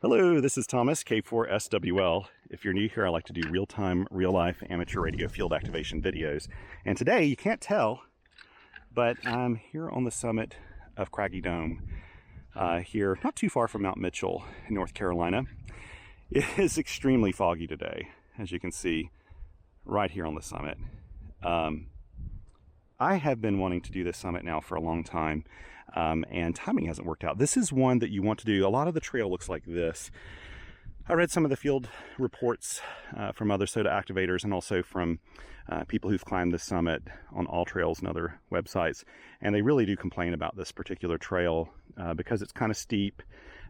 Hello, this is Thomas, K4SWL. If you're new here, I like to do real-time, real-life amateur radio field activation videos. And today, you can't tell, but I'm here on the summit of Craggy Dome, here not too far from Mount Mitchell in North Carolina. It is extremely foggy today, as you can see right here on the summit. I have been wanting to do this summit now for a long time, and timing hasn't worked out. This is one that you want to do. A lot of the trail looks like this. I read some of the field reports from other SOTA activators and also from people who've climbed this summit on All Trails and other websites, and they really do complain about this particular trail because it's kind of steep.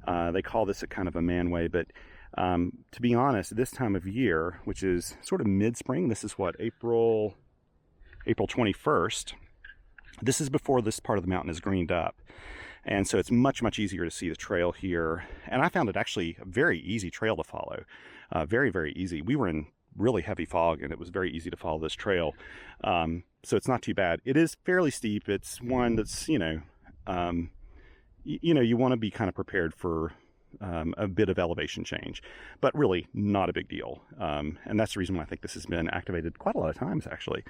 They call this a kind of a man-way, but to be honest, this time of year, which is sort of mid-spring, this is what, April 21st, this is before this part of the mountain is greened up. And so it's much, much easier to see the trail here. And I found it actually a very easy trail to follow. Very, very easy. We were in really heavy fog and it was very easy to follow this trail. So it's not too bad. It is fairly steep. It's one that's, you want to be kind of prepared for a bit of elevation change, but really not a big deal. And that's the reason why I think this has been activated quite a lot of times, actually.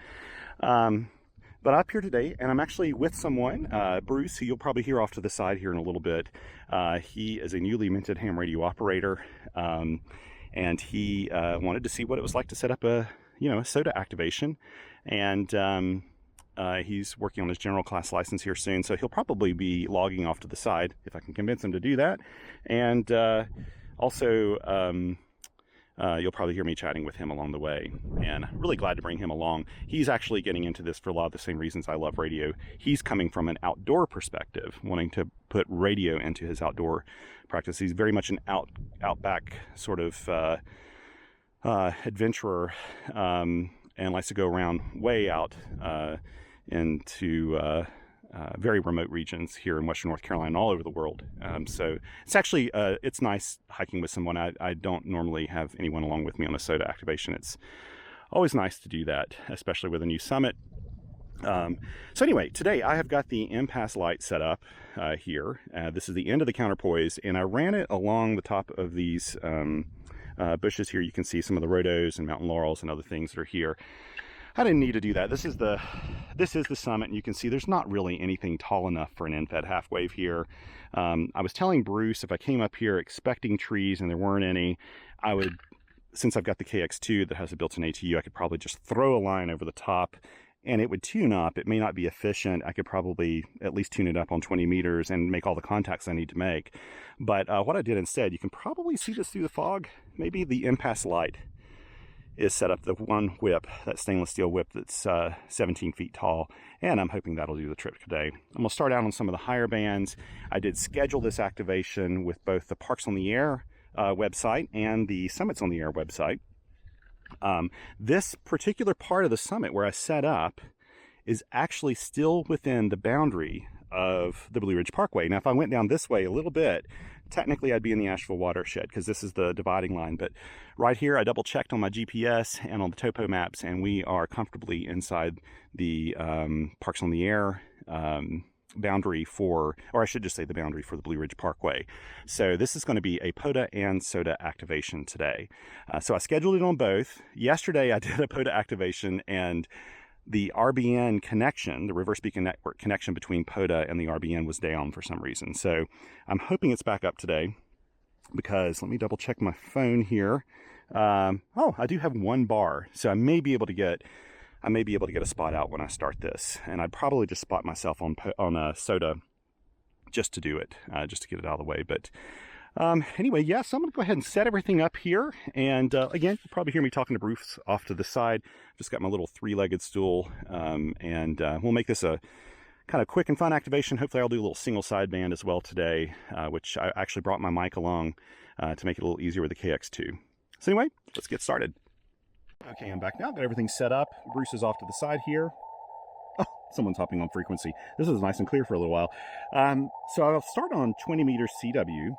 But I'm up here today, and I'm actually with someone, Bruce, who you'll probably hear off to the side here in a little bit. He is a newly minted ham radio operator, and he wanted to see what it was like to set up a SOTA activation. And he's working on his general class license here soon, so he'll probably be logging off to the side if I can convince him to do that. And also, you'll probably hear me chatting with him along the way, and I'm really glad to bring him along. He's actually getting into this for a lot of the same reasons I love radio. He's coming from an outdoor perspective, wanting to put radio into his outdoor practice. He's very much an outback sort of adventurer, and likes to go around way out into very remote regions here in Western North Carolina and all over the world. So it's actually, it's nice hiking with someone. I don't normally have anyone along with me on a SOTA activation. It's always nice to do that, especially with a new summit. So anyway, today I have got the MPAS Lite set up here. This is the end of the counterpoise, and I ran it along the top of these bushes here. You can see some of the rhodos and mountain laurels and other things that are here. I didn't need to do that. This is the summit, and you can see there's not really anything tall enough for an end-fed half wave here. I was telling Bruce if I came up here expecting trees and there weren't any, I would, since I've got the KX2 that has a built-in ATU, I could probably just throw a line over the top and it would tune up. It may not be efficient. I could probably at least tune it up on 20 meters and make all the contacts I need to make. But what I did instead, you can probably see this through the fog, maybe the MPAS Lite is set up, the one whip, that stainless steel whip that's 17 feet tall, and I'm hoping that'll do the trick today. I'm going to start out on some of the higher bands. I did schedule this activation with both the Parks on the Air website and the Summits on the Air website. This particular part of the summit where I set up is actually still within the boundary of the Blue Ridge Parkway. Now, if I went down this way a little bit, technically I'd be in the Asheville watershed because this is the dividing line. But right here, I double checked on my GPS and on the topo maps, and we are comfortably inside the Parks on the Air boundary for, or I should just say the boundary for the Blue Ridge Parkway. So this is going to be a POTA and SOTA activation today. So I scheduled it on both. Yesterday I did a POTA activation, and the RBN connection, the reverse beacon network connection between POTA and the RBN was down for some reason. So I'm hoping it's back up today, because let me double check my phone here. Oh, I do have 1 bar, so I may be able to get a spot out when I start this, and I'd probably just spot myself on a SOTA just to do it, just to get it out of the way. But anyway, yeah, so I'm going to go ahead and set everything up here. And again, you'll probably hear me talking to Bruce off to the side. Just got my little 3-legged stool, and we'll make this a kind of quick and fun activation. Hopefully I'll do a little single sideband as well today, which I actually brought my mic along to make it a little easier with the KX2. So anyway, let's get started. Okay, I'm back now. Got everything set up. Bruce is off to the side here. Oh, someone's hopping on frequency. This is nice and clear for a little while. So I'll start on 20 meters CW.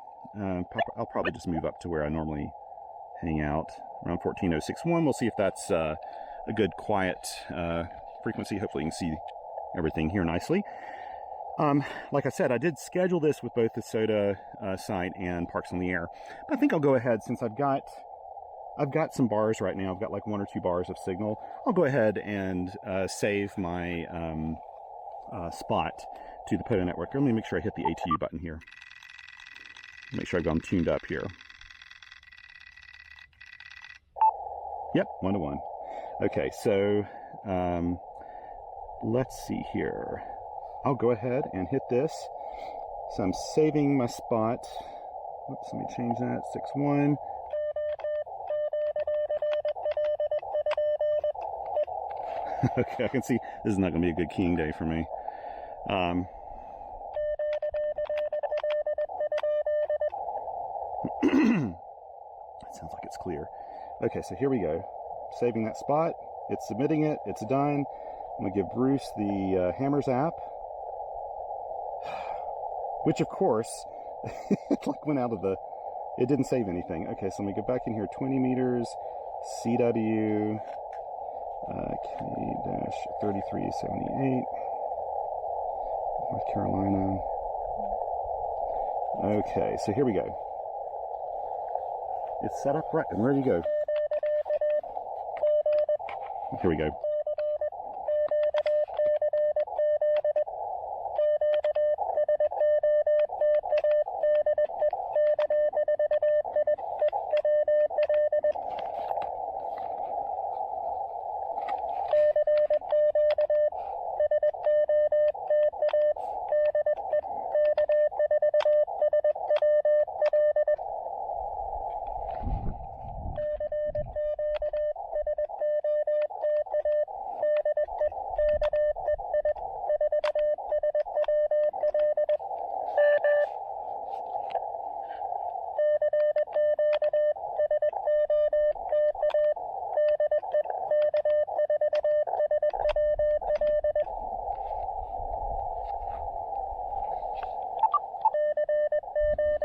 I'll probably just move up to where I normally hang out, around 14.061. We'll see if that's a good quiet frequency. Hopefully you can see everything here nicely. Like I said, I did schedule this with both the SOTA site and Parks on the Air. But I think I'll go ahead, since I've got some bars right now. I've got like 1 or 2 bars of signal. I'll go ahead and save my spot to the POTA network. Let me make sure I hit the ATU button here. Make sure I've got them tuned up here. Yep, 1 to 1. Okay, so let's see here. I'll go ahead and hit this. So I'm saving my spot. Oops, let me change that. 6-1. Okay, I can see this is not going to be a good keying day for me. It sounds like it's clear. Okay, so here we go. Saving that spot. It's submitting it. It's done. I'm going to give Bruce the Hammers app, which of course it like went out of the, it didn't save anything. Okay, so let me go back in here. 20 meters, CW, K-3378, North Carolina. Okay, so here we go. It's set up right and ready to go. Here we go.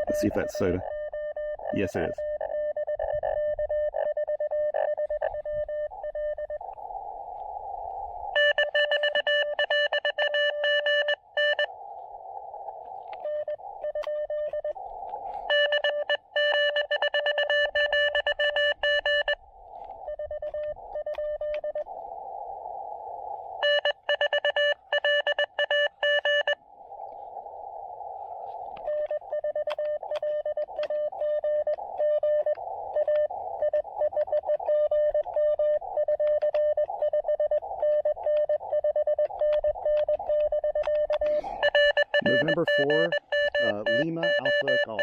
Let's see if that's SOTA. Yes, it is. November 4, Lima Alpha Golf.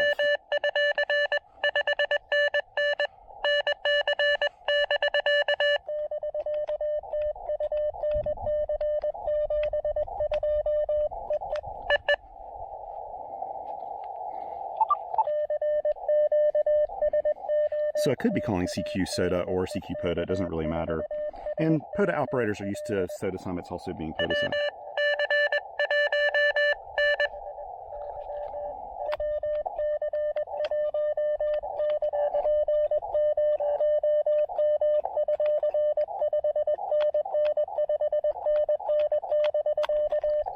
So I could be calling CQ SOTA or CQ POTA, it doesn't really matter. And POTA operators are used to SOTA summits also being POTA summits.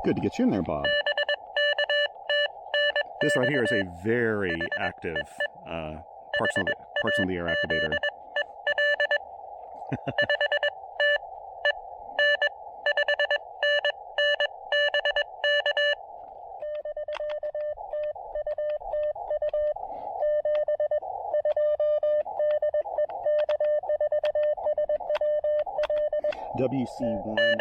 Good to get you in there, Bob. This right here is a very active Parks on the Air activator. WC1N.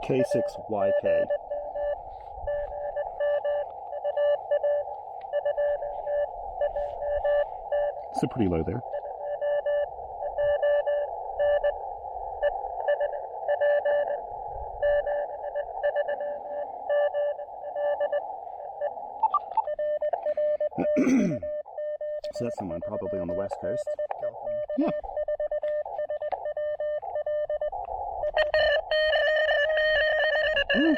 K6YK. So pretty low there. So that's someone probably on the west coast. California. Yeah. Mm.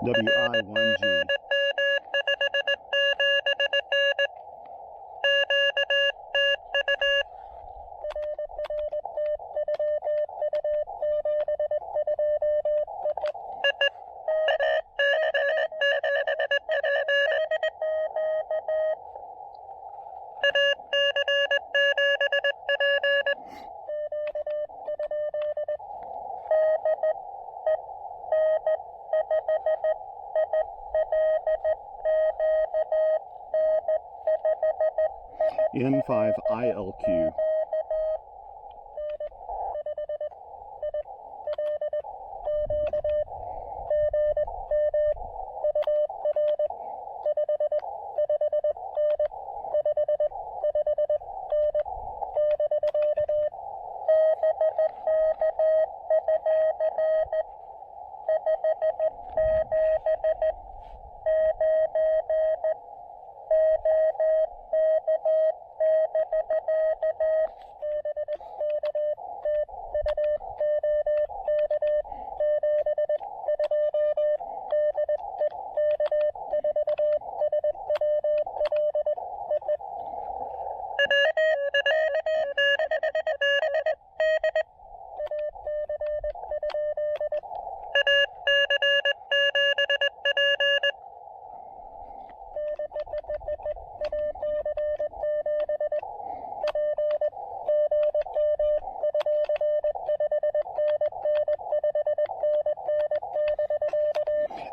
WI1G. N5ILQ.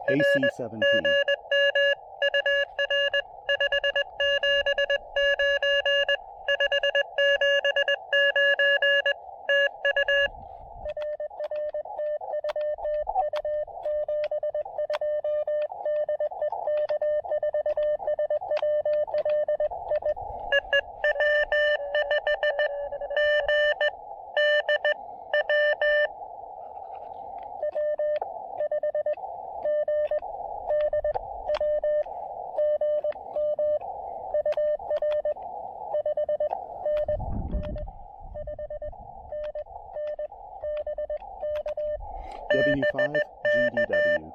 AC7P. W5GDW.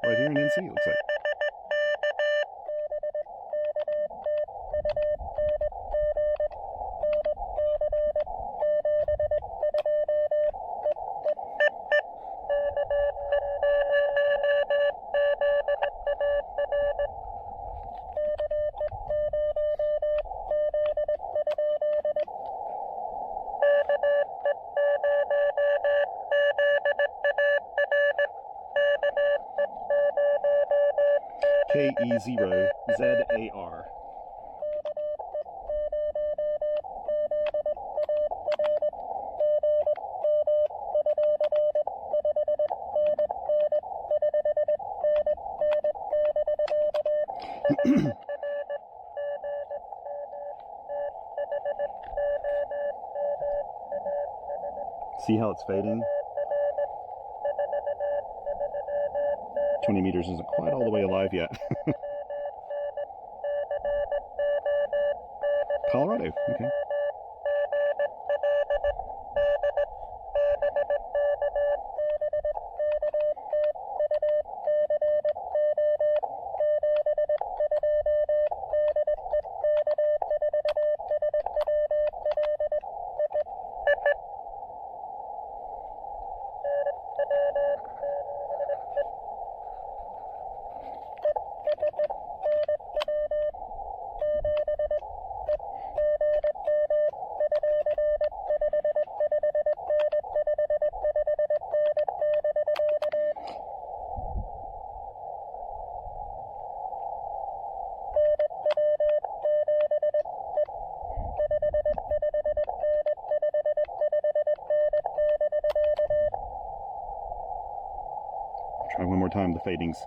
Right here in NC, it looks like. KE0ZAR. See how it's fading? 20 meters isn't quite all the way alive yet. Colorado, okay. time, the fadings.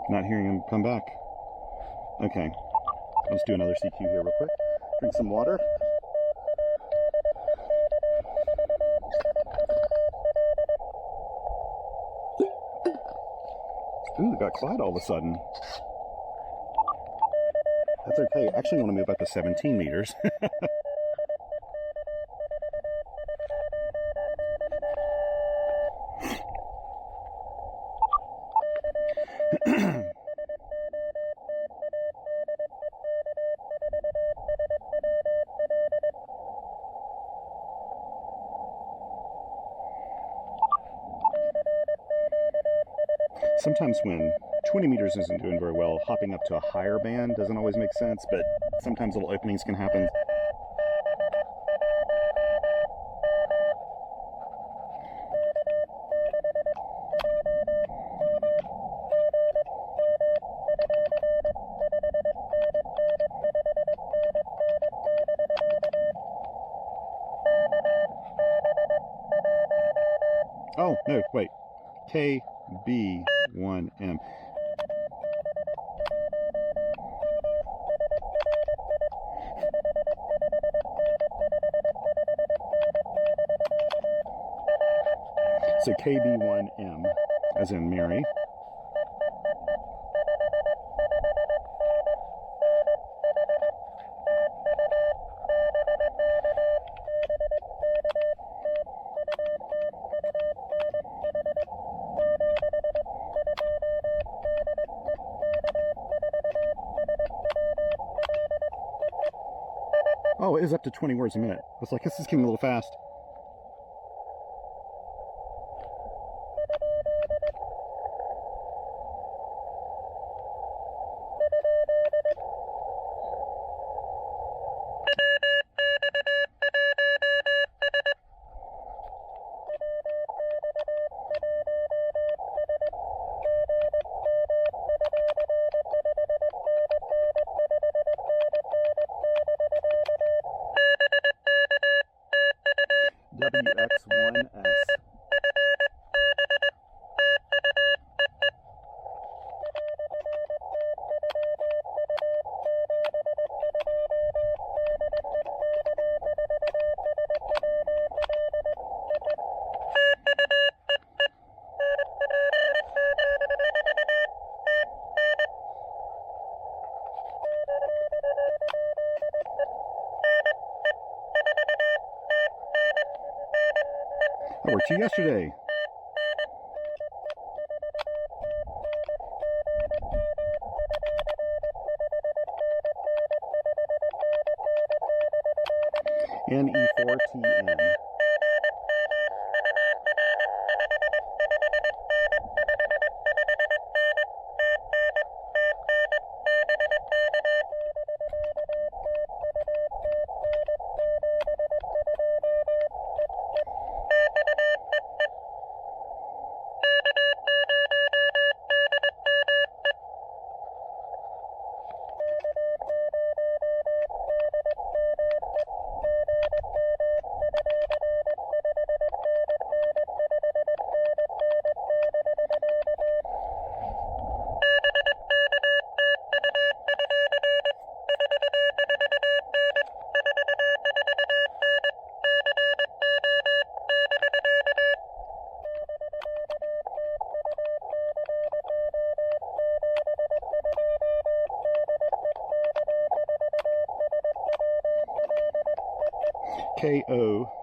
Not hearing him come back. Okay, let's do another CQ here real quick. Drink some water. Ooh, it got quiet all of a sudden. That's okay. I actually want to move up to 17 meters. Sometimes when 20 meters isn't doing very well, hopping up to a higher band doesn't always make sense, but sometimes little openings can happen. Oh, no, wait. KB1M. So KB1M, as in Mary. Oh, it is up to 20 words a minute. It's like, this is getting a little fast. WX1S. I worked you yesterday. NE4TN.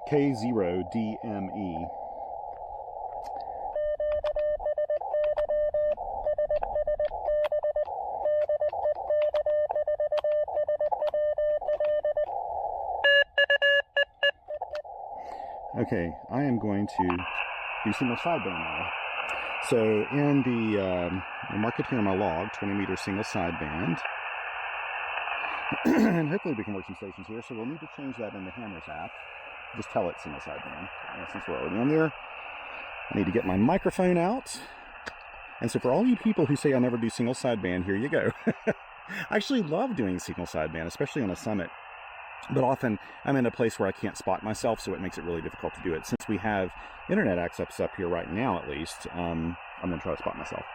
K0DME. Okay, I am going to do single sideband now. So in the mark it here in my log, 20 meter single sideband. And hopefully we can work some stations here, so we'll need to change that in the Hammers app. Just tell it single sideband. Since we're already on there, I need to get my microphone out And so for all you people who say I never do single sideband, here you go. I actually love doing single sideband, especially on a summit. But often I'm in a place where I can't spot myself, so it makes it really difficult to do it. Since we have internet access up here right now, at least, I'm going to try to spot myself.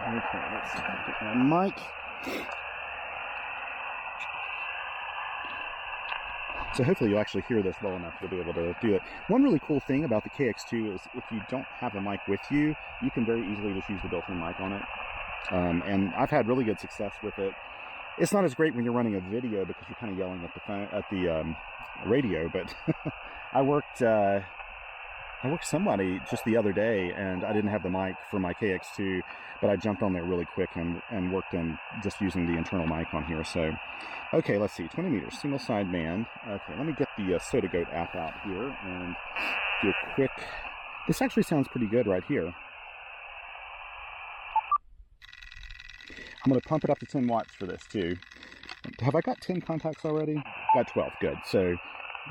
Okay, let's see. Get my mic. So hopefully you'll actually hear this well enough to be able to do it. One really cool thing about the KX2 is if you don't have a mic with you, you can very easily just use the built-in mic on it. And I've had really good success with it. It's not as great when you're running a video because you're kind of yelling at the phone, at the radio, but I worked somebody just the other day, and I didn't have the mic for my KX2, but I jumped on there really quick and worked on just using the internal mic on here. So, okay, let's see, 20 meters, single sideband. Okay, let me get the SOTA Goat app out here and do a quick. This actually sounds pretty good right here. I'm going to pump it up to 10 watts for this too. Have I got 10 contacts already? Got 12, good. So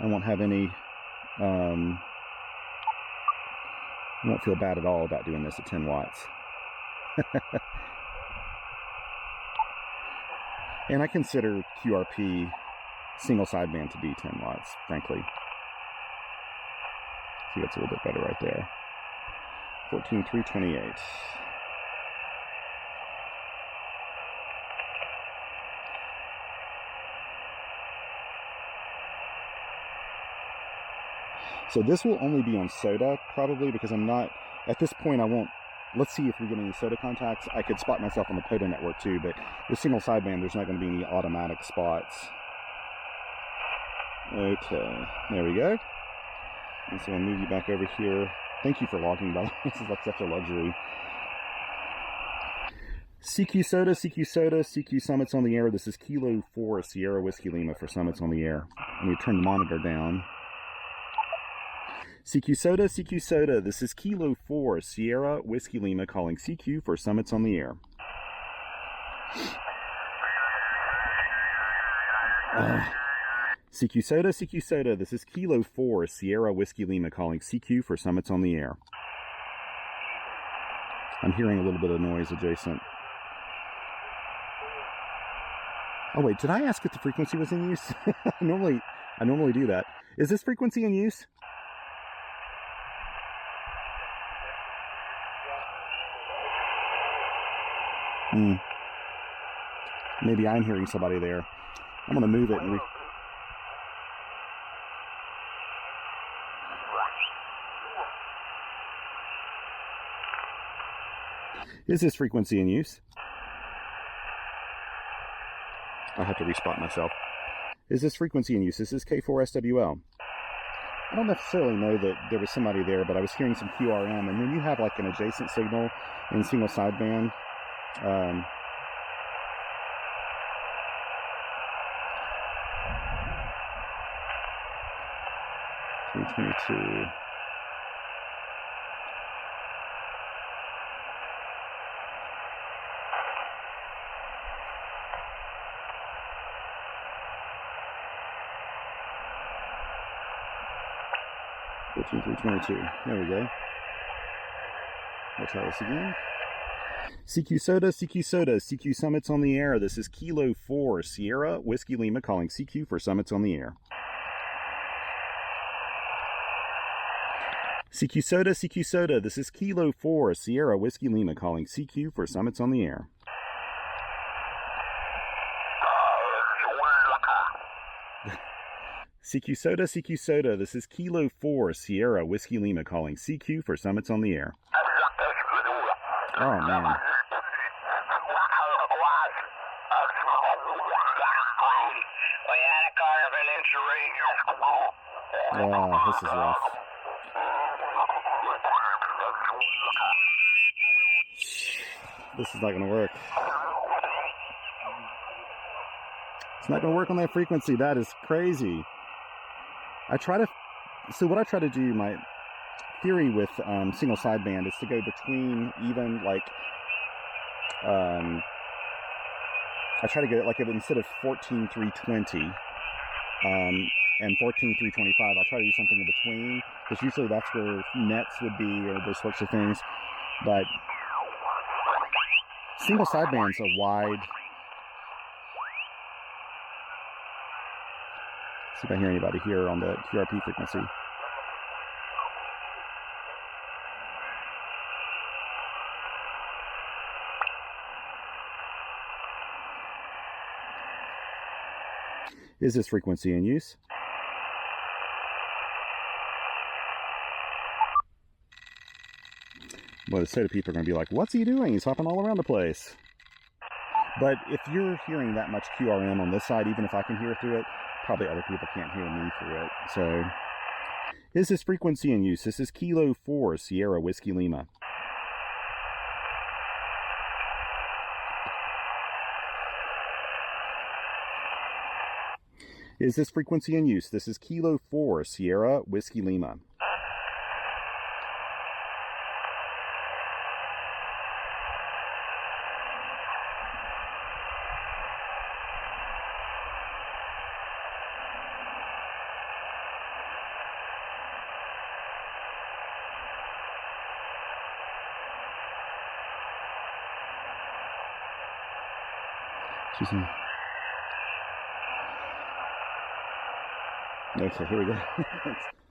I won't have any, I won't feel bad at all about doing this at 10 watts. And I consider QRP single sideband to be 10 watts, frankly. See, that's a little bit better right there. 14,328. So this will only be on SOTA, probably, because I'm not, at this point I won't, let's see if we get any SOTA contacts. I could spot myself on the POTA network too, but with single sideband, there's not going to be any automatic spots. Okay, there we go. And so I'll move you back over here. Thank you for logging, by the way. This is like such a luxury. CQ SOTA, CQ SOTA, CQ Summits on the air. This is Kilo 4 Sierra Whiskey Lima for Summits on the air. Let me turn the monitor down. CQ SOTA, CQ SOTA, this is Kilo 4 Sierra Whiskey Lima calling CQ for Summits on the air. CQ SOTA, CQ SOTA, this is Kilo 4 Sierra Whiskey Lima calling CQ for Summits on the air. I'm hearing a little bit of noise adjacent. Oh wait, did I ask if the frequency was in use? I normally do that. Is this frequency in use? Maybe I'm hearing somebody there. I'm going to move it and Is this frequency in use? I'll have to respot myself. Is this frequency in use? This is K4SWL. I don't necessarily know that there was somebody there, but I was hearing some QRM, and when you have like an adjacent signal in single sideband, 322. There we go. We'll try this again. CQ SOTA, CQ SOTA, CQ Summits on the air. This is Kilo 4 Sierra Whiskey Lima calling CQ for Summits on the air. CQ SOTA, CQ SOTA, this is Kilo 4 Sierra Whiskey Lima calling CQ for Summits on the air. CQ SOTA, CQ SOTA, this is Kilo 4 Sierra Whiskey Lima calling CQ for Summits on the air. Oh man. Oh, this is rough. This is not going to work. It's not going to work on that frequency. That is crazy. So what I try to do, my theory with single sideband is to go between even like, I try to go like instead of 14,320, and 14.325. I'll try to do something in between, because usually that's where nets would be, or those sorts of things. But single sideband's a wide. See if I hear anybody here on the QRP frequency. Is this frequency in use? Well, the SOTA people are going to be like, what's he doing? He's hopping all around the place. But if you're hearing that much QRM on this side, even if I can hear through it, probably other people can't hear me through it. So, is this frequency in use? This is Kilo 4 Sierra Whiskey Lima. Is this frequency in use? This is Kilo 4 Sierra Whiskey Lima. Okay, here we go.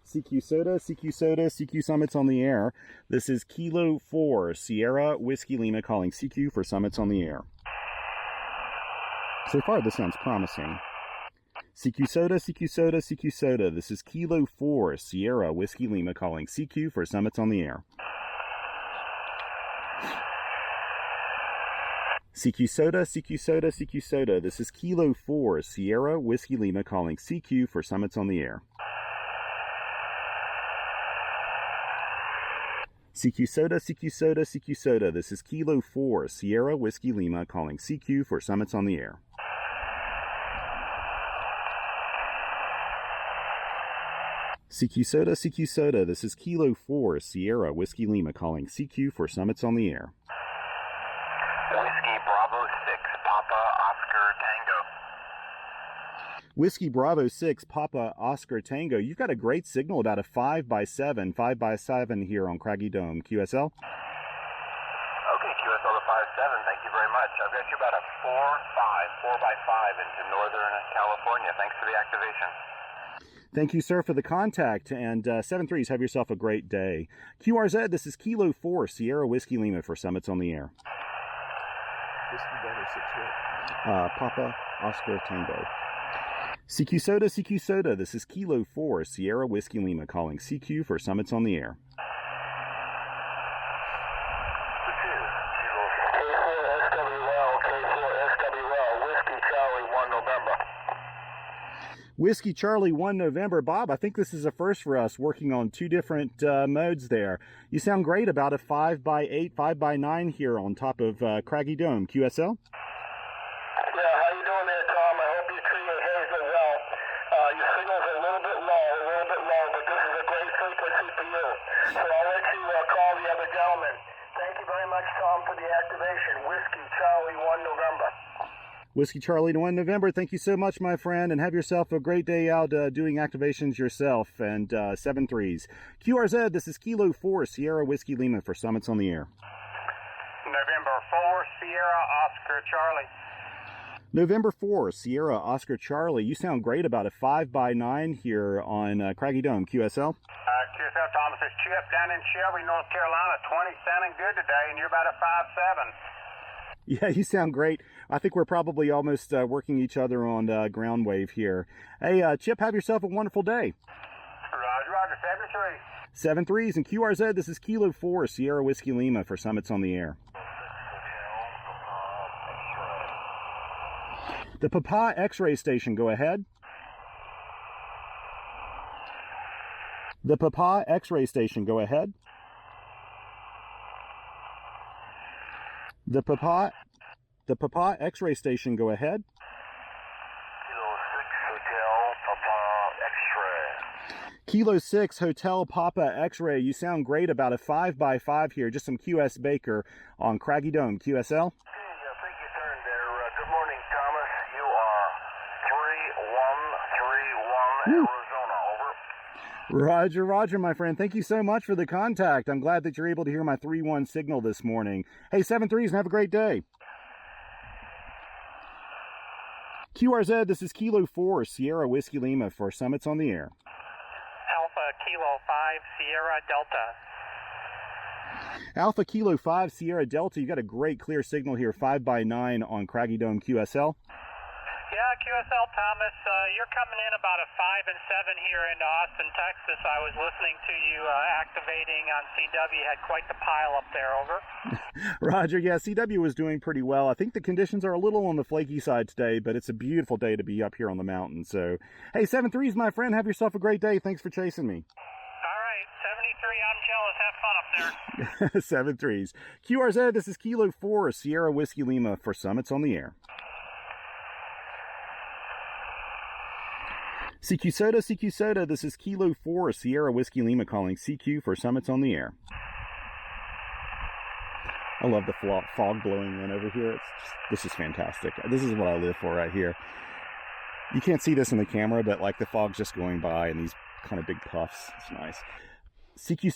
CQ SOTA, CQ SOTA, CQ Summits on the air. This is Kilo 4 Sierra Whiskey Lima calling CQ for Summits on the air. So far, this sounds promising. CQ SOTA, CQ SOTA, CQ SOTA. This is Kilo 4 Sierra Whiskey Lima calling CQ for Summits on the air. CQ SOTA, CQ SOTA, CQ SOTA. This is Kilo 4 Sierra Whiskey Lima calling CQ for Summits on the air. CQ SOTA, CQ SOTA, CQ SOTA. This is Kilo 4 Sierra Whiskey Lima calling CQ for Summits on the air. CQ SOTA, CQ SOTA. This is Kilo 4 Sierra Whiskey Lima calling CQ for Summits on the air. Whiskey Bravo 6 Papa Oscar Tango. You've got a great signal, about a 5x7 here on Craggy Dome. QSL? Okay, QSL to 57. Thank you very much. I've got you about a 4x5 into Northern California. Thanks for the activation. Thank you, sir, for the contact. And 7-3s, have yourself a great day. QRZ, this is Kilo 4 Sierra Whiskey Lima for Summits on the air. Whiskey Bravo 6 what? Papa Oscar Tango. CQ SOTA, CQ SOTA. This is Kilo 4 Sierra Whiskey Lima calling CQ for Summits on the air. Whiskey Charlie 1 November. Bob, I think this is a first for us, working on two different modes there. You sound great, about a 5x8, 5x9 here on top of Craggy Dome. QSL? So I'll let you call the other gentleman. Thank you very much, Tom, for the activation. Whiskey Charlie 1 November. Whiskey Charlie 1 November. Thank you so much, my friend, and have yourself a great day out doing activations yourself. And 7-3s. QRZ, this is Kilo 4 Sierra Whiskey Lima for Summits on the air. November 4 Sierra Oscar Charlie. November 4 Sierra Oscar Charlie. You sound great, about a 5x9 here on Craggy Dome. QSL? QSL, Thomas, it's Chip down in Shelby, North Carolina. 20 sounding good today, and you're about a 5.7. Yeah, you sound great. I think we're probably almost working each other on ground wave here. Hey, Chip, have yourself a wonderful day. Roger, Roger. 7-3s and QRZ. This is Kilo 4 Sierra Whiskey Lima for Summits on the air. The Papa X-ray station, go ahead. The Papa X-ray station, go ahead. The Papa X-ray station, go ahead. Kilo 6 Hotel Papa X-ray. You sound great, about a 5x5 here. Just some QS Baker on Craggy Dome. QSL? Arizona, over. Roger, roger, my friend. Thank you so much for the contact. I'm glad that you're able to hear my 3-1 signal this morning. Hey, 7-3s, and have a great day. QRZ, this is Kilo 4, Sierra Whiskey Lima for Summits on the Air. Alpha Kilo 5, Sierra Delta. Alpha Kilo 5, Sierra Delta. You got a great clear signal here, 5x9 on Craggy Dome QSL. Yeah, QSL Thomas, you're coming in about a 5 and 7 here into Austin, Texas. I was listening to you activating on CW. Had quite the pile up there, over. Roger, yeah, CW was doing pretty well. I think the conditions are a little on the flaky side today, but it's a beautiful day to be up here on the mountain. So, hey, 7-3s, my friend, have yourself a great day. Thanks for chasing me. All right, 73, I'm jealous. Have fun up there. 7-3s. QRZ, this is Kilo 4, Sierra Whiskey Lima for Summits on the Air. CQ SOTA, this is Kilo 4, Sierra Whiskey Lima calling CQ for Summits on the Air. I love the fog blowing in over here. This is fantastic. This is what I live for right here. You can't see this in the camera, but like the fog's just going by and these kind of big puffs. It's nice. CQ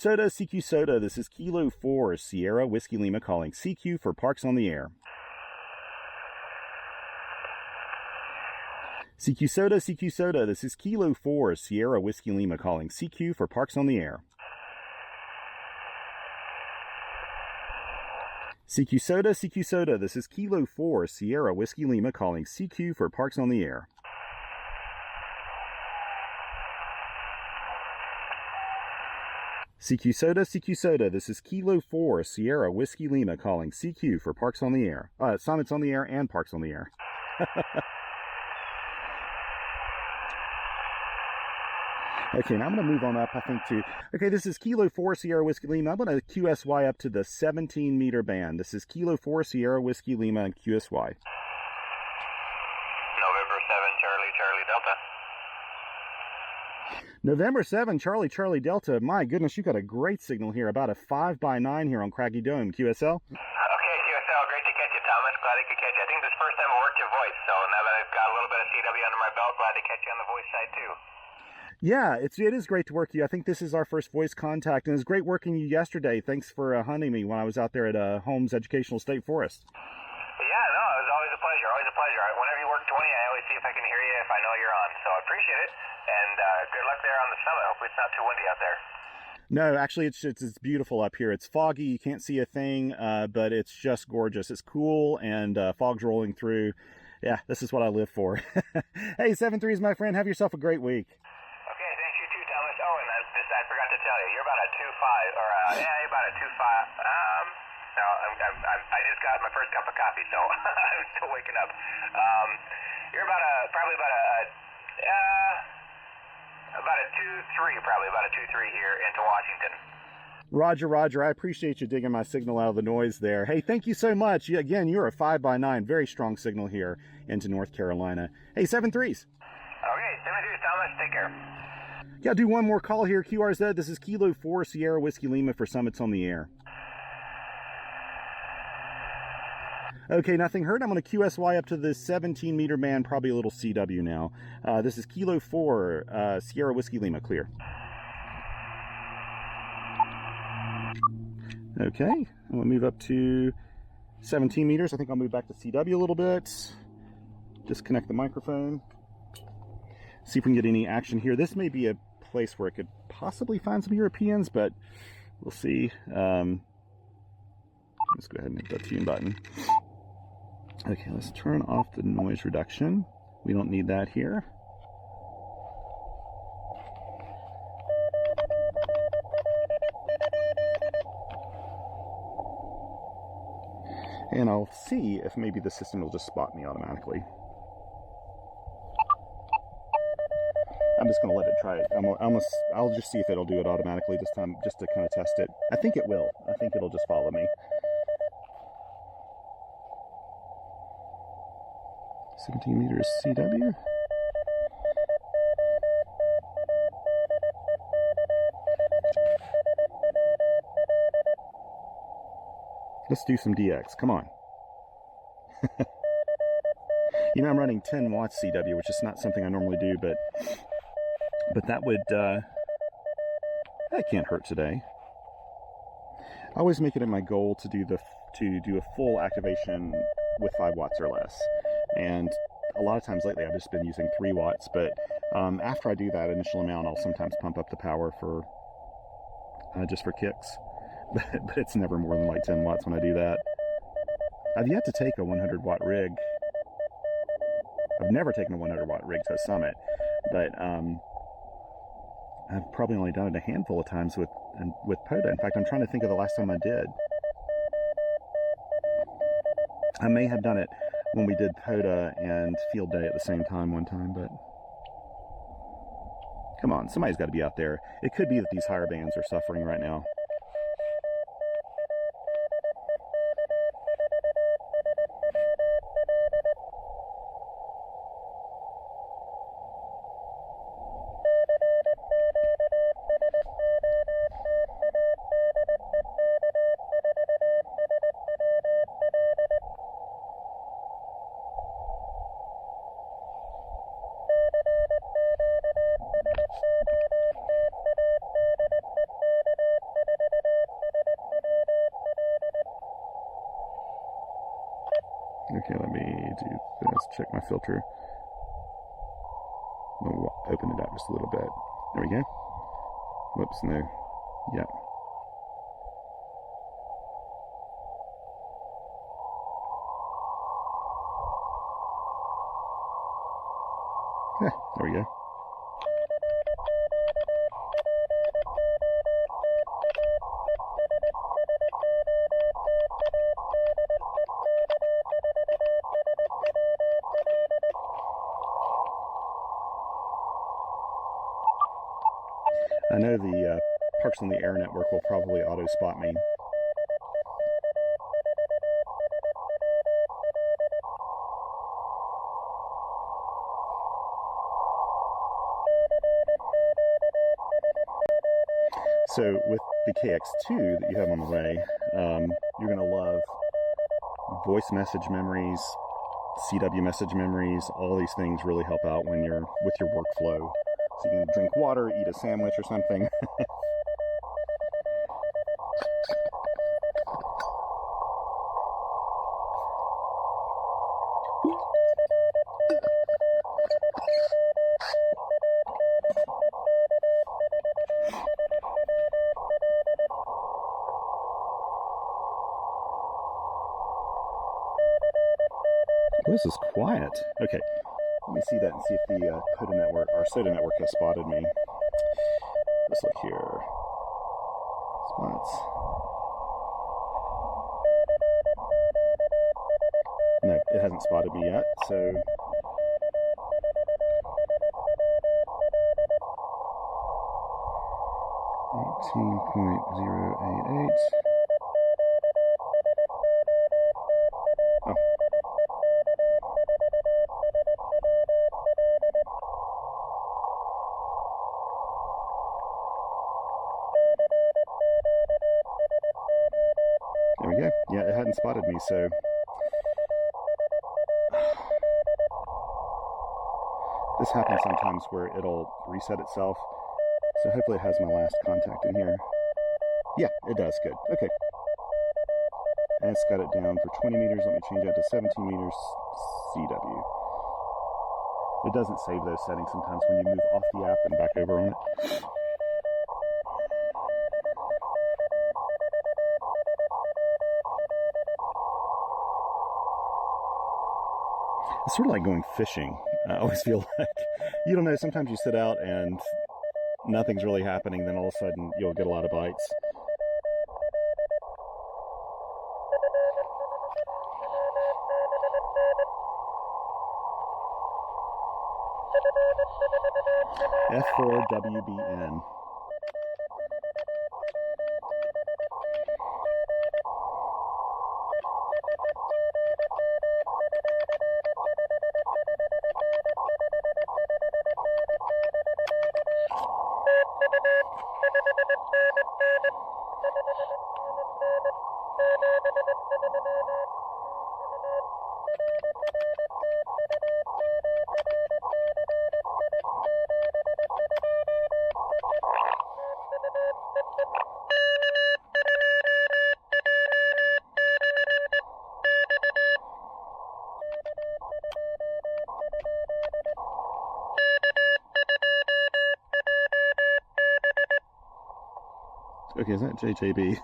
SOTA, this is Kilo 4, Sierra Whiskey Lima calling CQ for Parks on the Air. CQ SOTA, this is Kilo 4, Sierra Whiskey Lima calling CQ for Parks on the Air. CQ SOTA, this is Kilo 4, Sierra Whiskey Lima calling CQ for Parks on the Air. CQ SOTA, this is Kilo 4, Sierra Whiskey Lima calling CQ for Parks on the Air. Summits on the Air and Parks on the Air. Okay, now I'm going to move on up, I think, to... Okay, this is Kilo 4, Sierra Whiskey Lima. I'm going to QSY up to the 17-meter band. This is Kilo 4, Sierra Whiskey Lima and QSY. November 7, Charlie Delta. November 7, Charlie Delta. My goodness, you've got a great signal here, about a 5x9 here on Craggy Dome. QSL? Okay, QSL, great to catch you, Thomas. Glad I could catch you. I think this is the first time I worked your voice, so now that I've got a little bit of CW under my belt, glad to catch you on the voice side, too. Yeah, it is great to work you. I think this is our first voice contact, and it was great working you yesterday. Thanks for hunting me when I was out there at Holmes Educational State Forest. Yeah, no, it was always a pleasure, Whenever you work 20, I always see if I can hear you if I know you're on, so I appreciate it, and good luck there on the summit. Hopefully it's not too windy out there. No, actually, it's beautiful up here. It's foggy. You can't see a thing, but it's just gorgeous. It's cool, and fog's rolling through. Yeah, this is what I live for. Hey, 7-3s, my friend. Have yourself a great week. Okay, thanks, you too, Thomas. Oh, and I forgot to tell you, you're about a 2.5, or you're about a 2.5. No, I just got my first cup of coffee, so I'm still waking up. You're probably about a 2.3, probably about a 2.3 here into Washington. Roger. I appreciate you digging my signal out of the noise there. Hey, thank you so much. Again, you're a 5x9, very strong signal here into North Carolina. Hey, 7-3s. Okay, 7-3s, Thomas. Take care. Yeah, do one more call here. QRZ, this is Kilo 4, Sierra Whiskey Lima for Summits on the Air. Okay, nothing heard. I'm going to QSY up to the 17-meter band, probably a little CW now. This is Kilo 4, Sierra Whiskey Lima, clear. Okay, I'm going to move up to 17 meters. I think I'll move back to CW a little bit. Disconnect the microphone. See if we can get any action here. This may be a place where I could possibly find some Europeans, but we'll see. Let's go ahead and hit that tune button. Okay, let's turn off the noise reduction. We don't need that here. And I'll see if maybe the system will just spot me automatically. I'm just going to let it try it. I'll just see if it'll do it automatically this time, just to kind of test it. I think it will. I think it'll just follow me. 17 meters CW. Let's do some DX. Come on. You know, I'm running 10 watts CW, which is not something I normally do, but But that would, that can't hurt today. I always make it in my goal to do a full activation with 5 watts or less. And a lot of times lately I've just been using 3 watts, but after I do that initial amount, I'll sometimes pump up the power for just for kicks. But it's never more than like 10 watts when I do that. I've yet to take a 100 watt rig. I've never taken a 100 watt rig to a summit, but I've probably only done it a handful of times with POTA. In fact, I'm trying to think of the last time I did. I may have done it when we did POTA and field day at the same time one time, but come on, somebody's got to be out there. It could be that these higher bands are suffering right now. Okay, let me do this, check my filter. I'll open it up just a little bit. There we go. Whoops, no. Yep. Yeah, there we go. I know the Parks on the Air network will probably auto-spot me. So with the KX2 that you have on the way, you're going to love voice message memories, CW message memories. All these things really help out when you're with your workflow. So you can drink water, eat a sandwich or something. This is quiet. Okay, let me see that and see if the POTA network or SOTA network has spotted me. Let's look here. Spots. No, it hasn't spotted me yet, so. $18.088. Oh. There we go. Yeah, it hadn't spotted me, so. This happens sometimes where it'll reset itself. So hopefully it has my last contact in here. Yeah, it does. Good. Okay. And it's got it down for 20 meters. Let me change that to 17 meters CW. It doesn't save those settings sometimes when you move off the app and back over on it. It's sort of like going fishing. I always feel like, you don't know, sometimes you sit out and nothing's really happening, then all of a sudden you'll get a lot of bites. F4WBN. Okay, is that JJB?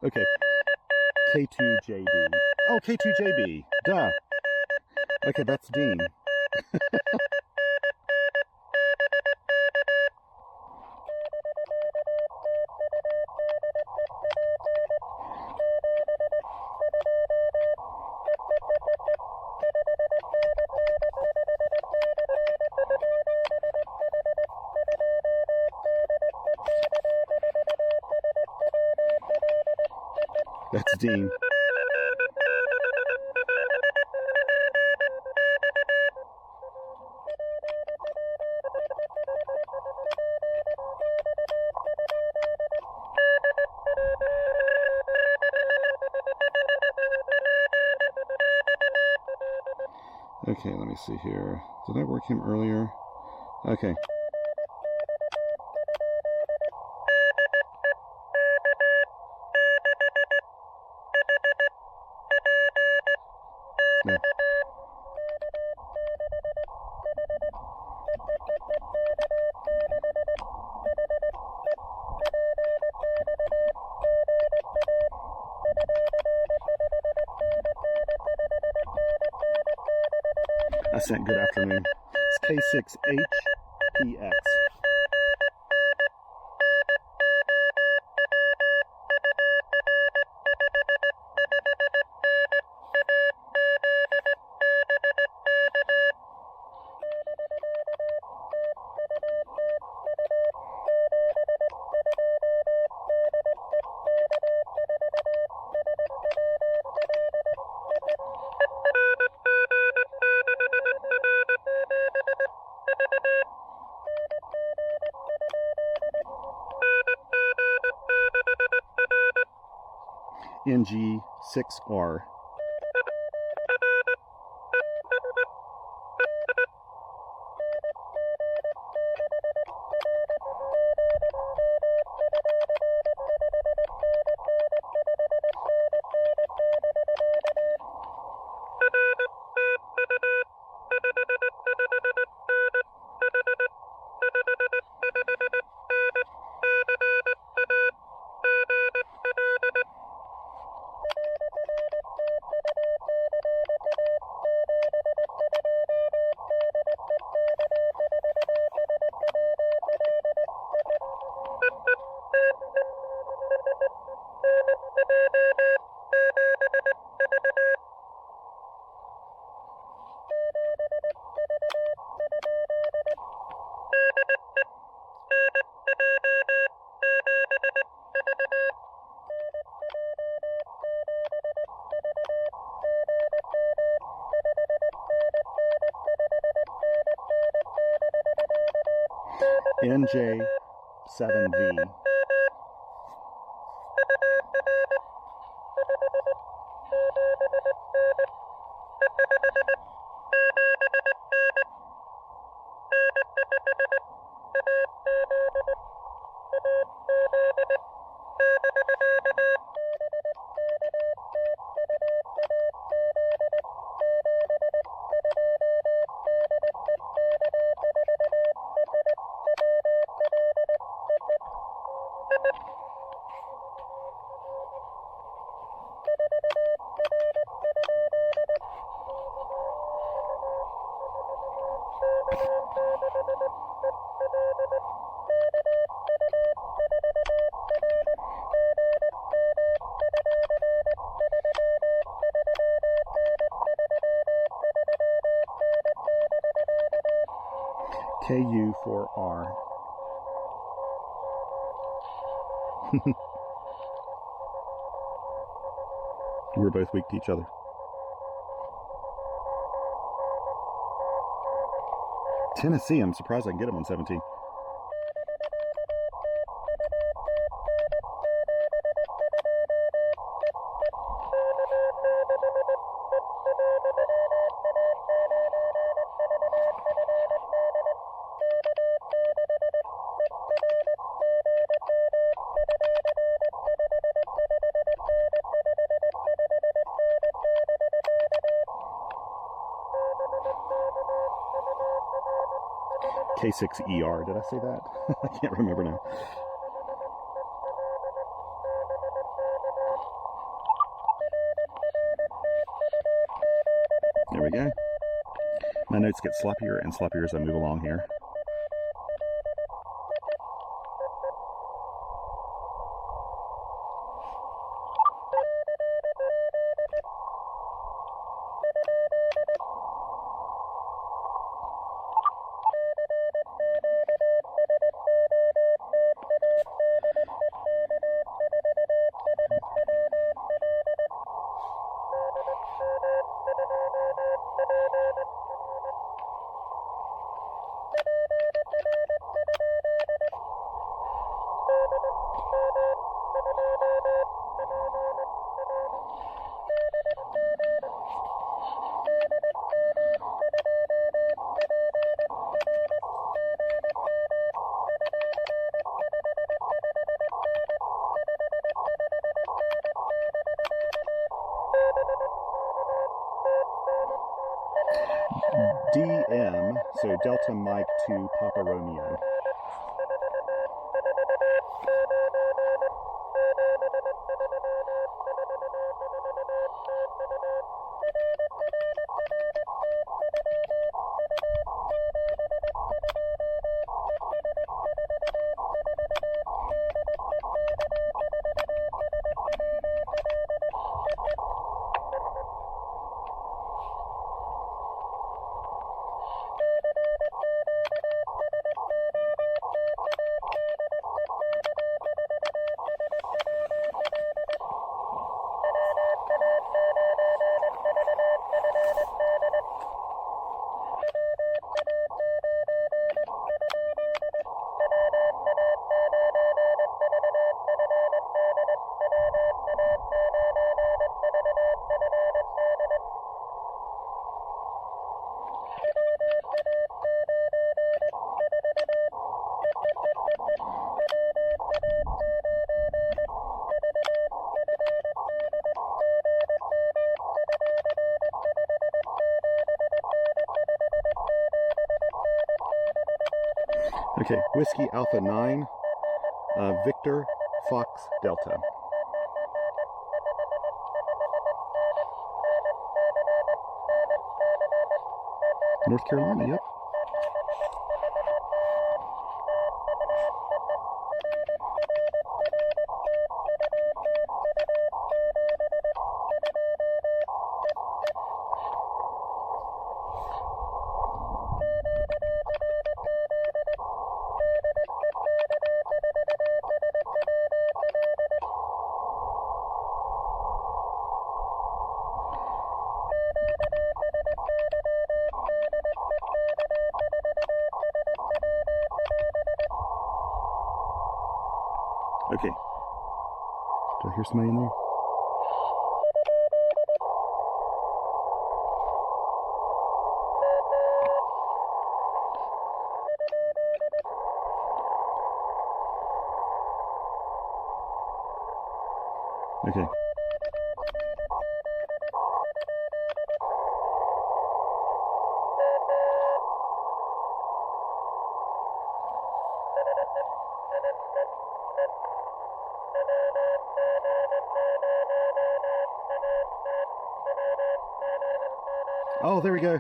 Okay, K2JB. Oh, K2JB. Duh. Okay, that's Dean. That's Dean. Okay, let me see here. Did I work him earlier? Okay. No. I sent good afternoon. It's K6HPX. NG6R. NJ7V. KU4R. We're both weak to each other. Tennessee, I'm surprised I can get him on 17. K6ER, did I say that? I can't remember now. There we go. My notes get sloppier and sloppier as I move along here. DM, so Delta Mike to Papa Romeo. Okay, Whiskey Alpha 9, Victor Fox Delta. North Carolina, yep. Okay. Do I hear somebody in there? Okay. Oh, there we go.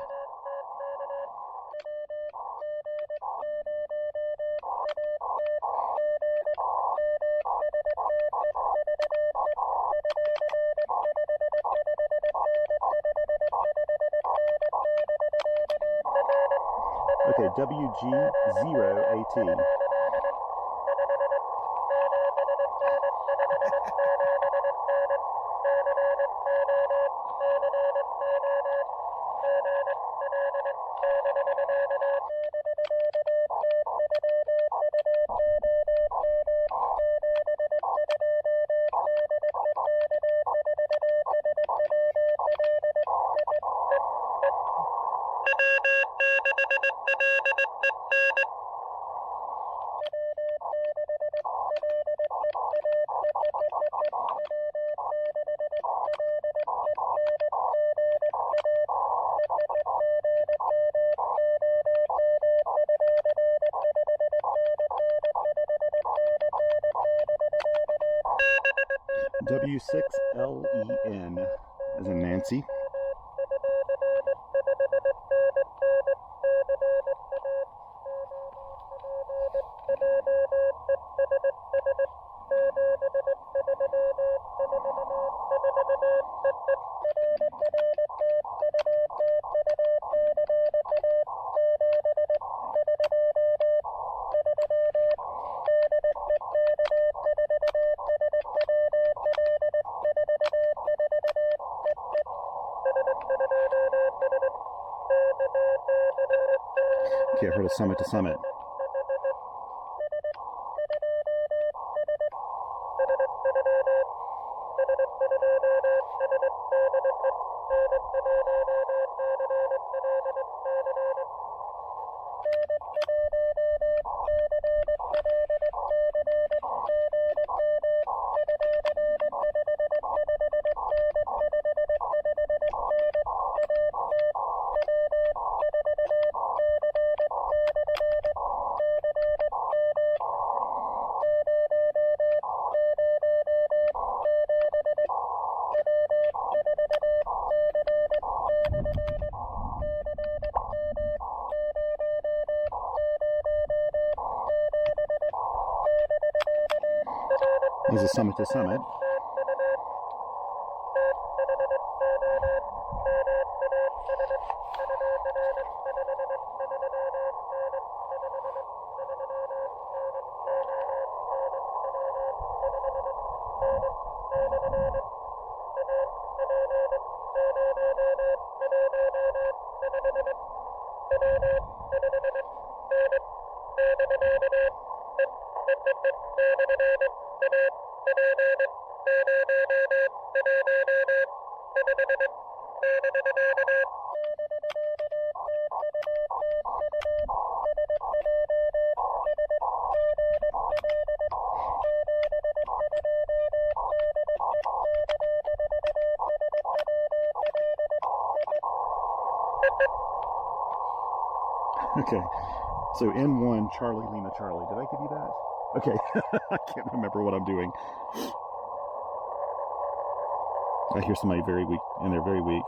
Okay, WG0AT. W6LEN as in Nancy. Okay, I heard a summit to summit. There's a summit to summit. Okay, so N1 Charlie Lima Charlie. Did I give you that? Okay, I can't remember what I'm doing. I hear somebody very weak, and they're very weak.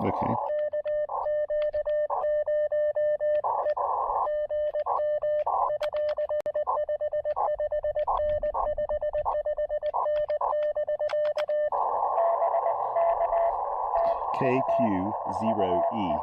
Okay. KQ0E.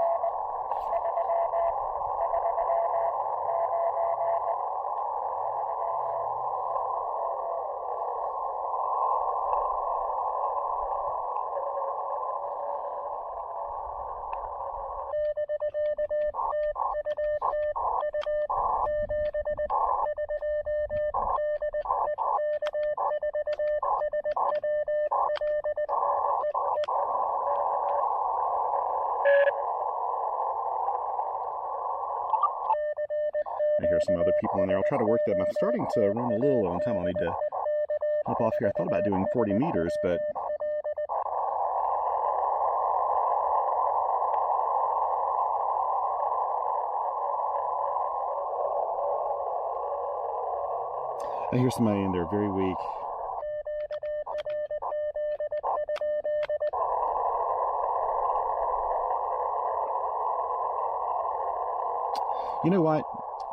I hear some other people in there. I'll try to work them. I'm starting to run a little low on time. I'll need to hop off here. I thought about doing 40 meters, but I hear somebody in there very weak. You know what?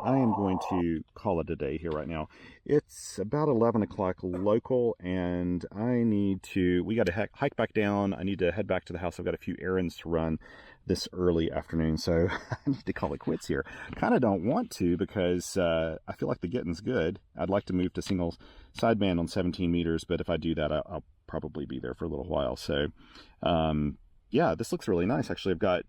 I am going to call it a day here right now. It's about 11 o'clock local, and I need to, we got to hike back down. I need to head back to the house. I've got a few errands to run this early afternoon, so I need to call it quits here. Kind of don't want to because I feel like the getting's good. I'd like to move to single sideband on 17 meters, but if I do that, I'll probably be there for a little while. So, yeah, this looks really nice. Actually, I've got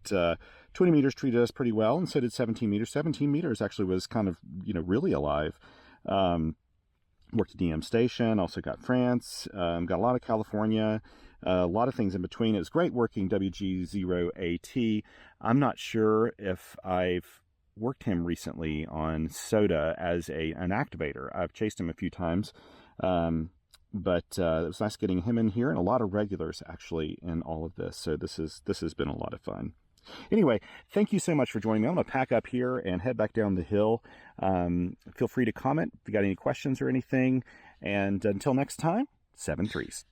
20 meters treated us pretty well, and so did 17 meters. 17 meters actually was kind of, really alive. Worked at DM Station, also got France, got a lot of California, a lot of things in between. It was great working WG0AT. I'm not sure if I've worked him recently on SOTA as an activator. I've chased him a few times, but it was nice getting him in here, and a lot of regulars actually in all of this. So this has been a lot of fun. Anyway, thank you so much for joining me. I'm going to pack up here and head back down the hill. Feel free to comment if you got any questions or anything. And until next time, 7 3s.